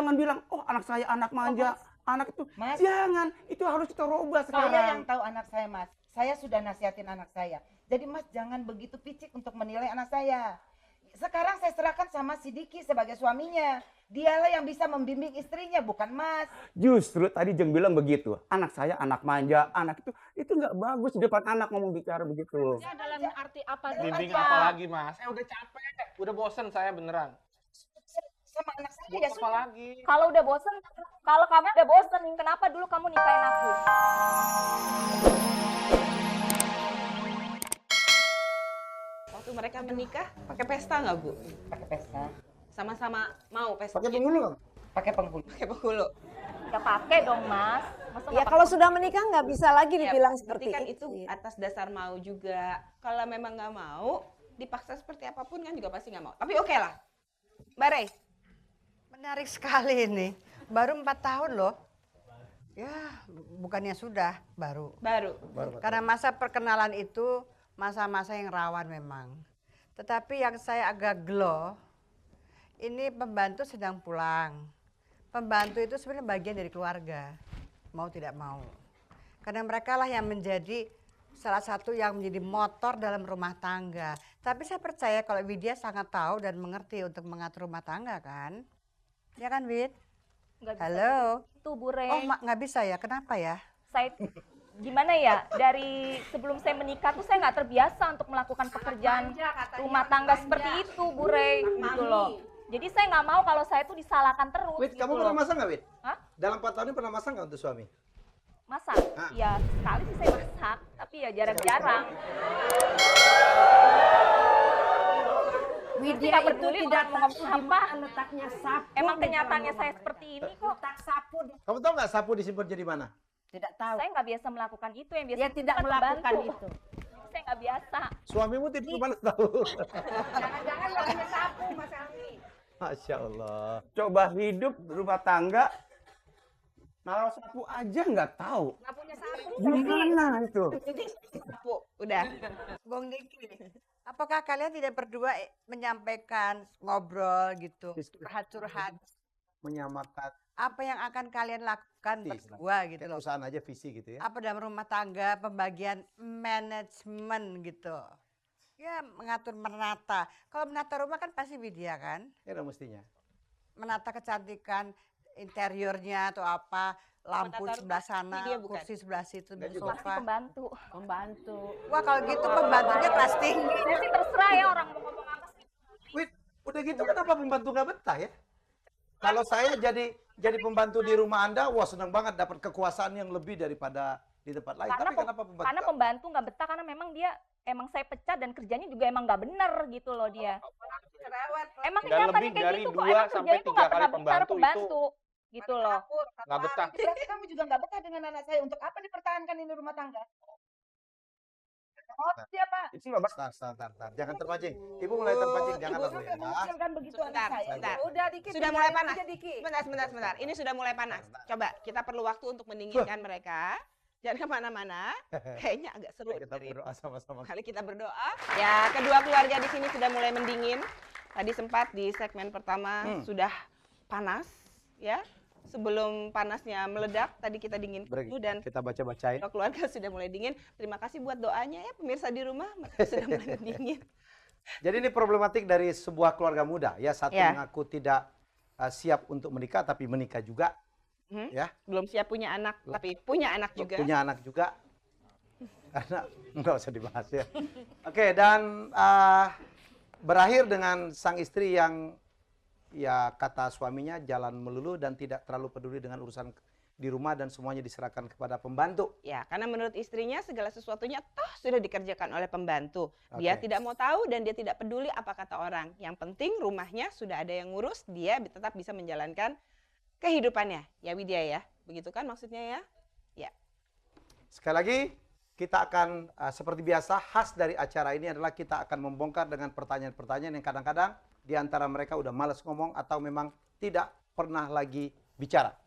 jangan bilang, oh anak saya anak manja, anak itu. Mas. Jangan, itu harus kita rubah Saya yang sekarang. tahu anak saya, Mas. Saya sudah nasihatin anak saya. Jadi Mas jangan begitu picik untuk menilai anak saya. Sekarang saya serahkan sama si Diki sebagai suaminya. Dialah yang bisa membimbing istrinya, bukan Mas. Justru tadi Jeng bilang begitu, anak saya anak manja, anak itu nggak bagus di depan anak ngomong bicara begitu. Ya dalam arti apa? Bimbing aja? apa lagi, Mas? Udah capek, udah bosen saya beneran. Sama anak saya Buat ya apa sudah. lagi? Kalau udah bosen, kalau kamu udah bosen, kenapa dulu kamu nikahin aku? Waktu mereka menikah pakai pesta nggak Bu? Pakai pesta, Sama-sama mau pesta? Pakai penghulu nggak? pakai penghulu. Pakai penghulu. Ya pakai dong Mas. Masa Ya nggak kalau pakai? sudah menikah nggak bisa lagi dibilang Ya, seperti berarti kan itu. itu atas dasar mau juga. Kalau memang nggak mau, dipaksa seperti apapun kan juga pasti nggak mau. Tapi oke lah. Mbak Rey, Menarik sekali ini. Baru 4 tahun loh. Ya, bukannya sudah, baru. baru. Karena masa perkenalan itu masa-masa yang rawan memang. Tetapi yang saya agak gelo, ini pembantu sedang pulang. Pembantu itu sebenarnya bagian dari keluarga, mau tidak mau. Karena mereka lah yang menjadi salah satu yang menjadi motor dalam rumah tangga. Tapi saya percaya kalau Widya sangat tahu dan mengerti untuk mengatur rumah tangga kan. Ya kan Wid? Nggak bisa Halo? Itu Bu Rey. Oh nggak bisa ya, kenapa ya? Saya gimana ya, dari sebelum saya menikah tuh saya nggak terbiasa untuk melakukan pekerjaan rumah tangga seperti itu Bu Rey, gitu loh. Jadi saya nggak mau kalau saya tuh disalahkan terus. Wid, gitu kamu loh. pernah masak nggak, Wid? Hah? Dalam 4 tahun ini pernah masak nggak untuk suami? Masak? Ah. Ya sekali sih saya masak, tapi ya jarang-jarang. Widya Nggak itu peduli tidak orang mau tahu ngomong di apa. mana letaknya sapu. Emang di kenyataannya dalam saya rumah. seperti ini kok. Letak sapu Kamu tahu nggak sapu disimpan jadi mana? tidak tahu. Saya nggak biasa melakukan itu, yang biasa Dia tidak kan melakukan pembantu. itu. Saya nggak biasa. Suamimu tidur di mana tahu? Jangan-jangan nggak punya sapu Mas Helmi. Masya Allah. Coba hidup rumah tangga, naruh sapu aja nggak tahu. Nggak punya sapu. Gimana itu? Bu, udah. Bung Diki, apakah kalian tidak berdua menyampaikan ngobrol gitu, curhat-curhat, Menyamakan apa yang akan kalian lakukan Visi. berdua gitu kayak loh? usaha aja visi gitu ya. Apa dalam rumah tangga, pembagian manajemen gitu? Ya mengatur menata. Kalau menata rumah kan pasti Widya kan, Ya udah mestinya. menata kecantikan interiornya atau apa, lampu Menata sebelah rumah, sana, Widya bukan? kursi sebelah situ, Enggak juga. Pasti sofa. pembantu. Pembantu. Wah kalau gitu pembantunya kelas tinggi. Saya sih terserah ya orang mau ngomong apa sih. Wid, udah gitu kenapa pembantu nggak betah ya? Kalau saya jadi pembantu di rumah Anda, wah senang banget dapat kekuasaan yang lebih daripada di tempat lain. Tapi kenapa pembantu? Karena pembantu nggak betah karena memang dia emang saya pecat dan kerjanya juga emang nggak bener gitu loh dia. Emang Dan kenyataannya lebih kayak dari gitu kok. 2 Emang sampai kerjanya tuh 3 nggak kali pernah betah pembantu pembantu gitu loh. Nggak betah. Berarti kamu juga nggak betah dengan anak saya. Untuk apa dipertahankan ini rumah tangga? Oh, siapa? Itu nggak betah. Tar. Jangan terpancing. Ibu mulai terpancing, jangan Ibu lalu sampai ya. mengecilkan begitu anak Sebentar, saya. sebentar. Udah Diki. Sudah mulai tinggalin panas. aja, Diki. Sebentar. Ini sudah mulai panas. Coba kita perlu waktu untuk mendinginkan mereka. Jangan kemana-mana. Kayaknya agak seru. Kita berdoa sama-sama. Kali kita berdoa. Ya, kedua keluarga di sini sudah mulai mendingin. Tadi sempat di segmen pertama sudah panas, ya. Sebelum panasnya meledak, tadi kita dingin Break. dulu dan Kita baca-bacain. kedua keluarga sudah mulai dingin. Terima kasih buat doanya ya pemirsa di rumah, mereka sudah mulai mendingin. Jadi ini problematik dari sebuah keluarga muda ya. Satu Ya. mengaku tidak siap untuk menikah tapi menikah juga. Ya. Belum siap punya anak, tapi punya anak juga. Punya anak juga. Karena nggak usah dibahas ya. Oke, dan berakhir dengan sang istri yang ya kata suaminya jalan melulu dan tidak terlalu peduli dengan urusan di rumah dan semuanya diserahkan kepada pembantu. Ya, karena menurut istrinya segala sesuatunya toh sudah dikerjakan oleh pembantu. Dia Oke. tidak mau tahu dan dia tidak peduli apa kata orang. Yang penting rumahnya sudah ada yang ngurus, dia tetap bisa menjalankan kehidupannya. Ya Widya ya, begitu kan maksudnya ya? Ya. Sekali lagi kita akan seperti biasa khas dari acara ini adalah kita akan membongkar dengan pertanyaan-pertanyaan yang kadang-kadang di antara mereka udah malas ngomong atau memang tidak pernah lagi bicara.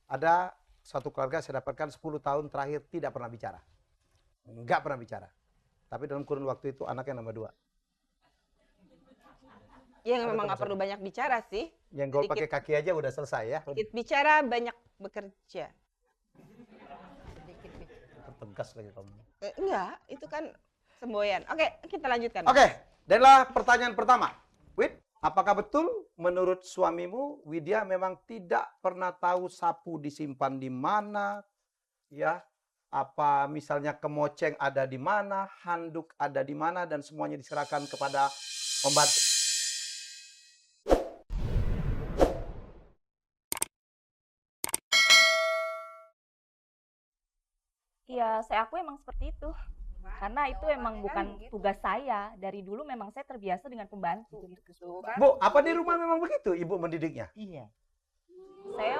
Ada suatu keluarga saya dapatkan 10 tahun terakhir tidak pernah bicara. Enggak pernah bicara. Tapi dalam kurun waktu itu anaknya nomor 2. Yang memang nggak perlu banyak bicara sih. Yang gol pakai kaki aja udah selesai ya. Sedikit bicara, banyak bekerja. Tegas lagi kamu. Enggak, itu kan semboyan. Oke, kita lanjutkan. Oke, adalah pertanyaan pertama. Wid, apakah betul menurut suamimu Widya memang tidak pernah tahu sapu disimpan di mana? Ya, apa misalnya kemoceng ada di mana, handuk ada di mana, dan semuanya diserahkan kepada pembantu. Iya, saya akui emang seperti itu. Karena itu emang bukan tugas saya. Dari dulu memang saya terbiasa dengan pembantu. Bu, apa di rumah memang begitu ibu mendidiknya? Iya. Saya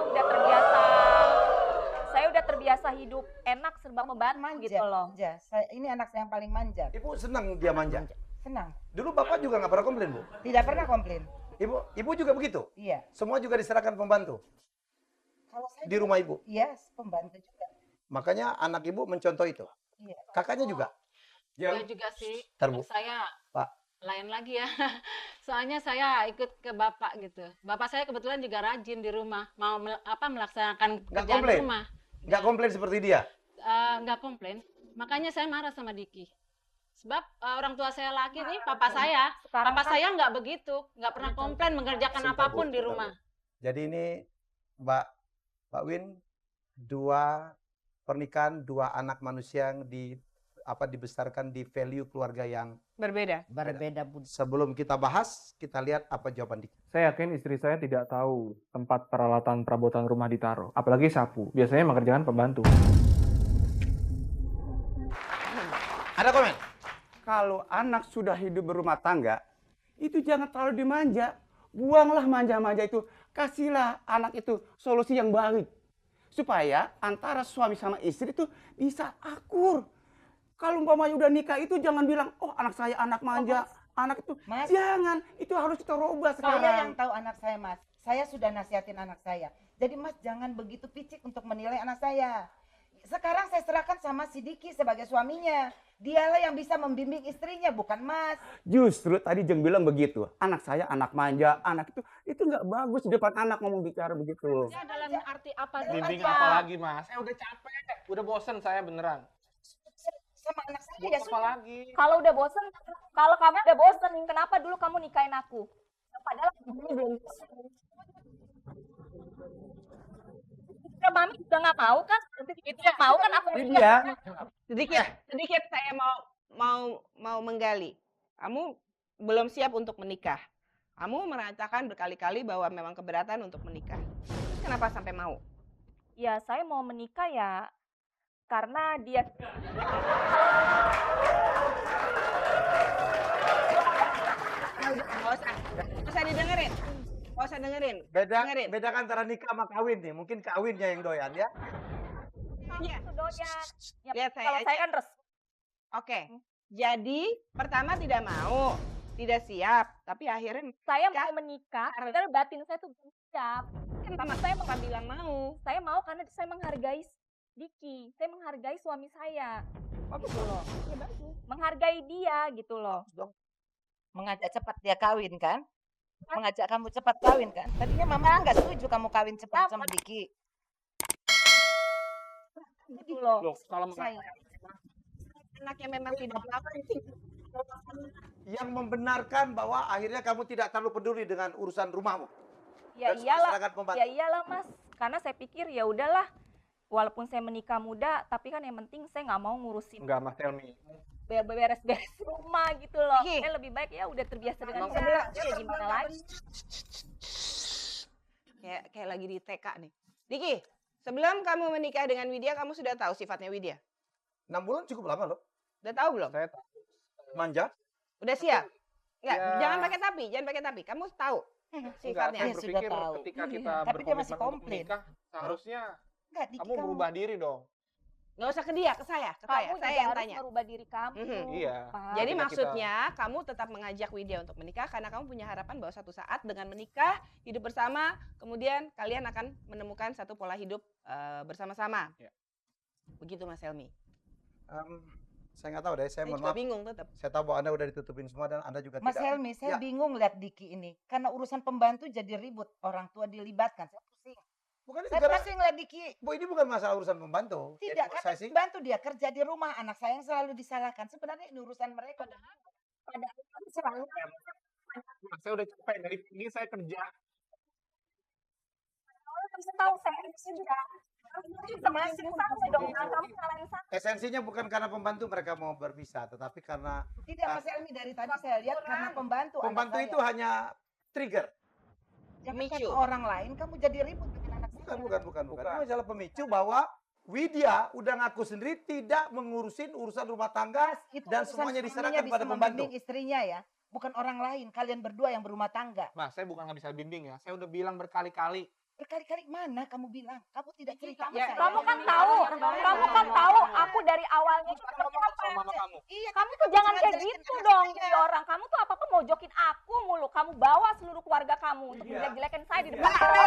udah terbiasa hidup enak serba pembantu gitu loh. Manja. Ini anak saya yang paling manja. Ibu senang dia manja. Senang. Dulu bapak juga nggak pernah komplain, Bu? Tidak pernah komplain. Ibu juga begitu? Iya. Semua juga diserahkan pembantu Kalau saya di rumah ibu? Iya, pembantu juga. Makanya anak ibu mencontoh itu. Iya. Kakaknya juga? Ya juga sih. Ntar, Bu. Saya Pak. lain lagi ya. Soalnya saya ikut ke bapak gitu. Bapak saya kebetulan juga rajin di rumah, mau melaksanakan Nggak kerjaan komplain? rumah. Nggak komplain seperti dia? Nggak komplain. Makanya saya marah sama Diki. Sebab orang tua saya laki nih, papa saya. Sekarang Papa kan- saya nggak begitu, nggak pernah komplain mengerjakan Sebentar, apapun Bu, di sebentar, rumah. Bu. Jadi ini Mbak Win, dua pernikahan, dua anak manusia yang dibesarkan di value keluarga yang Berbeda. Berbeda budi. sebelum kita bahas, kita lihat apa jawaban Diki. Saya yakin istri saya tidak tahu tempat peralatan perabotan rumah ditaruh, apalagi sapu. Biasanya mengerjakan pembantu. Ada komen? Kalau anak sudah hidup berumah tangga, itu jangan terlalu dimanja. Buanglah manja-manja itu. Kasihlah anak itu solusi yang baik. Supaya antara suami sama istri itu bisa akur. Kalau umpamanya udah nikah itu jangan bilang, oh anak saya anak manja. Anak itu, Mas. jangan. Itu harus kita rubah Saya yang sekarang. tahu anak saya, Mas. Saya sudah nasihatin anak saya. Jadi Mas jangan begitu picik untuk menilai anak saya. Sekarang saya serahkan sama si Diki sebagai suaminya. Dialah yang bisa membimbing istrinya, bukan Mas. Justru tadi Jeng bilang begitu. Anak saya anak manja. Anak itu nggak bagus di depan anak ngomong bicara begitu. Ya dalam arti apa? Bimbing Aja. apa lagi, Mas? Saya udah capek, udah bosen saya beneran. Sama anak saya Buat ya apa sudah. lagi? Kalau udah bosen, kalau kamu udah bosen, kenapa dulu kamu nikahin aku? Padahal aku belum bosen. Ya, Mami juga nggak mau kan? Nggak mau kan aku Iya. Sedikit saya mau menggali. Kamu belum siap untuk menikah. Kamu mengatakan berkali-kali bahwa memang keberatan untuk menikah. Terus kenapa sampai mau? Ya saya mau menikah ya karena dia Nggak usah didengerin. Nggak usah dengerin. Dengerin. Bedakan antara nikah sama kawin nih. Mungkin kawinnya yang doyan ya. Iya. itu doyan. Ya, Lihat saya kalau aja. saya kan resmi. Oke. Jadi pertama tidak mau, tidak siap, tapi akhirnya Saya mau menikah karena batin saya tuh belum siap. kan saya bakal bilang mau. Saya mau karena saya menghargai Diki. Saya menghargai suami saya. Gitu loh. Ya bagus. Menghargai dia gitu loh. Mengajak cepat dia kawin kan? Mengajak kamu cepat kawin kan? Tadinya mama nggak setuju kamu kawin cepat sama Diki. Gitu loh. Loh, kalau Saya. Anak yang memang tidak melakukan Yang membenarkan bahwa akhirnya kamu tidak terlalu peduli dengan urusan rumahmu. Ya Dan iyalah. serahkan pembantu. Ya iyalah Mas. Karena saya pikir ya udahlah. Walaupun saya menikah muda, tapi kan yang penting saya nggak mau ngurusin enggak, Mas Helmi. beres-beres rumah gitu loh. Diki. Saya lebih baik ya udah terbiasa dengan Emang dia. Ya gimana lagi? kayak lagi di TK nih. Diki, sebelum kamu menikah dengan Widya, kamu sudah tahu sifatnya Widya? 6 bulan cukup lama loh. Udah tahu belum? Saya Manja. Udah siap? Enggak, Ya. jangan pakai tapi. Kamu tahu sifatnya. saya Ya, sudah berpikir tahu. ketika Iya, kita tapi dia masih berkomitmen untuk komplain. menikah, seharusnya Enggak, Diki kamu berubah diri dong. Nggak usah ke dia, ke saya. Kamu Saya juga yang harus tanya. merubah diri kamu. Iya. Pak. Jadi Ketika maksudnya kamu tetap mengajak Widya untuk menikah karena kamu punya harapan bahwa suatu saat dengan menikah, hidup bersama, kemudian kalian akan menemukan satu pola hidup bersama-sama. Ya. Begitu Mas Helmi. Saya nggak tahu deh, saya Saya mohon juga maaf. bingung tetap. Saya tahu bahwa Anda udah ditutupin semua dan Anda juga Mas tidak. Helmi, saya Ya. bingung lihat Diki ini. Karena urusan pembantu jadi ribut, orang tua dilibatkan. Saya pusing. Bukan itu Saya karena, pusing lihat Diki. Bu, ini bukan masalah urusan pembantu. Tidak, Jadi, karena saya sih, pembantu dia kerja di rumah. Anak saya yang selalu disalahkan. Sebenarnya ini urusan mereka. Padahal kan selalu Mas, saya udah capek dari pagi saya kerja. kamu kasih tahu saya itu juga. Masih sama dong, kamu nyalain saya. esensinya bukan karena pembantu mereka mau berpisah, tetapi karena Tidak, Mas Helmi, dari tadi saya lihat karena pembantu. anak pembantu saya. itu hanya trigger. Jangan Pemicu. karena orang lain kamu jadi ribut dengan anak saya. Bukan. Ini masalah pemicu bahwa Widya udah ngaku sendiri tidak mengurusin urusan rumah tangga Itu dan urusan semuanya suaminya diserahkan bisa pada pembantu. membimbing istrinya ya. Bukan orang lain, kalian berdua yang berumah tangga. Mas, saya bukan nggak bisa bimbing ya. Saya udah bilang berkali-kali. Berkali-kali mana kamu bilang? Kamu tidak cerita sama Ya, saya. Kamu kan tahu aku dari awalnya itu seperti apa. Sama mama kamu. Iya, Kamu tuh jangan kayak jelekin gitu anak dong saya. jadi orang. Kamu tuh apa-apa mojokin aku mulu. Kamu bawa seluruh keluarga kamu untuk Iya. jelek-jelekin saya di depan orang.